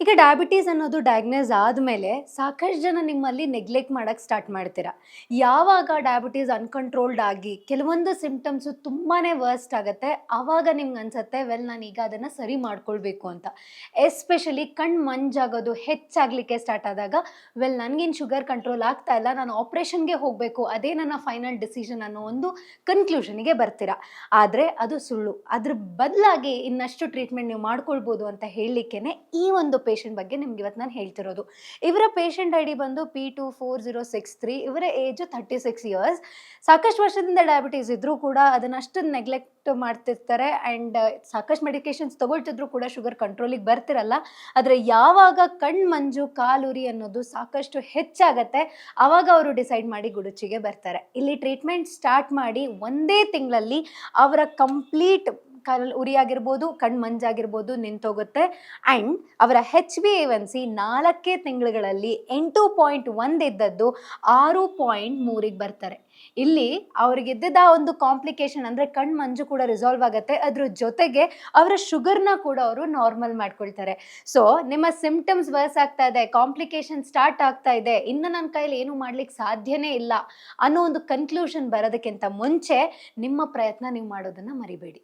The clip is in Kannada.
ಈಗ ಡಯಾಬಿಟೀಸ್ ಅನ್ನೋದು ಡಯಾಗ್ನೋಸ್ ಆದಮೇಲೆ ಸಾಕಷ್ಟು ಜನ ನಿಮ್ಮಲ್ಲಿ ನೆಗ್ಲೆಕ್ಟ್ ಮಾಡಕ್ಕೆ ಸ್ಟಾರ್ಟ್ ಮಾಡ್ತೀರಾ. ಯಾವಾಗ ಡಯಾಬಿಟೀಸ್ ಅನ್‌ಕಂಟ್ರೋಲ್ಡ್ ಆಗಿ ಕೆಲವೊಂದು ಸಿಂಪ್ಟಮ್ಸು ತುಂಬಾನೇ ವರ್ಸ್ಟ್ ಆಗುತ್ತೆ, ಆವಾಗ ನಿಮ್ಗೆ ಅನ್ಸುತ್ತೆ ನಾನೀಗ ಅದನ್ನು ಸರಿ ಮಾಡ್ಕೊಳ್ಬೇಕು ಅಂತ. ಎಸ್ಪೆಷಲಿ ಕಣ್ಣು ಮಂಜಾಗೋದು ಹೆಚ್ಚಾಗಲಿಕ್ಕೆ ಸ್ಟಾರ್ಟ್ ಆದಾಗ ನನಗೇನು ಶುಗರ್ ಕಂಟ್ರೋಲ್ ಆಗ್ತಾ ಇಲ್ಲ, ನಾನು ಆಪ್ರೇಷನ್ಗೆ ಹೋಗಬೇಕು, ಅದೇ ನನ್ನ ಫೈನಲ್ ಡಿಸಿಷನ್ ಅನ್ನೋ ಒಂದು ಕನ್ಕ್ಲೂಷನ್ಗೆ ಬರ್ತೀರಾ. ಆದರೆ ಅದು ಸುಳ್ಳು. ಅದ್ರ ಬದಲಾಗಿ ಇನ್ನಷ್ಟು ಟ್ರೀಟ್ಮೆಂಟ್ ನೀವು ಮಾಡ್ಕೊಳ್ಬೋದು ಅಂತ ಹೇಳಲಿಕ್ಕೇನೆ ಈ ಒಂದು ಪೇಷಂಟ್ ಬಗ್ಗೆ ನಿಮ್ಗೆ ಇವತ್ತು ನಾನು ಹೇಳ್ತಿರೋದು. ಇವರ ಪೇಷಂಟ್ ಐ ಡಿ ಬಂದು P2406 ಇವರ ಏಜು 36 ಇಯರ್ಸ್. ಸಾಕಷ್ಟು ವರ್ಷದಿಂದ ಡಯಾಬಿಟೀಸ್ ಇದ್ರೂ ಕೂಡ ಅದನ್ನಷ್ಟು ನೆಗ್ಲೆಕ್ಟ್ ಮಾಡ್ತಿರ್ತಾರೆ ಆ್ಯಂಡ್ ಸಾಕಷ್ಟು ಮೆಡಿಕೇಶನ್ಸ್ ತಗೊಳ್ತಿದ್ರು ಕೂಡ ಶುಗರ್ ಕಂಟ್ರೋಲಿಗೆ ಬರ್ತಿರಲ್ಲ. ಆದರೆ ಯಾವಾಗ ಕಣ್ಣು ಮಂಜು ಕಾಲುರಿ ಅನ್ನೋದು ಸಾಕಷ್ಟು ಹೆಚ್ಚಾಗತ್ತೆ, ಆವಾಗ ಅವರು ಡಿಸೈಡ್ ಮಾಡಿ ಗುಡುಚಿಗೆ ಬರ್ತಾರೆ. ಇಲ್ಲಿ ಟ್ರೀಟ್ಮೆಂಟ್ ಸ್ಟಾರ್ಟ್ ಮಾಡಿ ಒಂದೇ ತಿಂಗಳಲ್ಲಿ ಅವರ ಕಂಪ್ಲೀಟ್ ಉರಿ ಆಗಿರ್ಬೋದು, ಕಣ್ಣು ಮಂಜಾಗಿರ್ಬೋದು ನಿಂತೋಗುತ್ತೆ. ಆ್ಯಂಡ್ ಅವರ HbA1c 4 ತಿಂಗಳುಗಳಲ್ಲಿ 8.1 ಇದ್ದದ್ದು 6.3ಗೆ ಬರ್ತಾರೆ. ಇಲ್ಲಿ ಅವ್ರಿಗಿದ್ದ ಒಂದು ಕಾಂಪ್ಲಿಕೇಶನ್ ಅಂದರೆ ಕಣ್ಣು ಮಂಜು ಕೂಡ ರಿಸಾಲ್ವ್ ಆಗುತ್ತೆ, ಅದ್ರ ಜೊತೆಗೆ ಅವರ ಶುಗರ್ನ ಕೂಡ ಅವರು ನಾರ್ಮಲ್ ಮಾಡ್ಕೊಳ್ತಾರೆ. ಸೊ ನಿಮ್ಮ ಸಿಂಪ್ಟಮ್ಸ್ ವರ್ಸ್ ಆಗ್ತಾ ಇದೆ, ಕಾಂಪ್ಲಿಕೇಶನ್ ಸ್ಟಾರ್ಟ್ ಆಗ್ತಾ ಇದೆ, ಇನ್ನು ನನ್ನ ಕೈಲಿ ಏನು ಮಾಡ್ಲಿಕ್ಕೆ ಸಾಧ್ಯನೇ ಇಲ್ಲ ಅನ್ನೋ ಒಂದು ಕನ್ಕ್ಲೂಷನ್ ಬರೋದಕ್ಕಿಂತ ಮುಂಚೆ ನಿಮ್ಮ ಪ್ರಯತ್ನ ನೀವು ಮಾಡೋದನ್ನು ಮರಿಬೇಡಿ.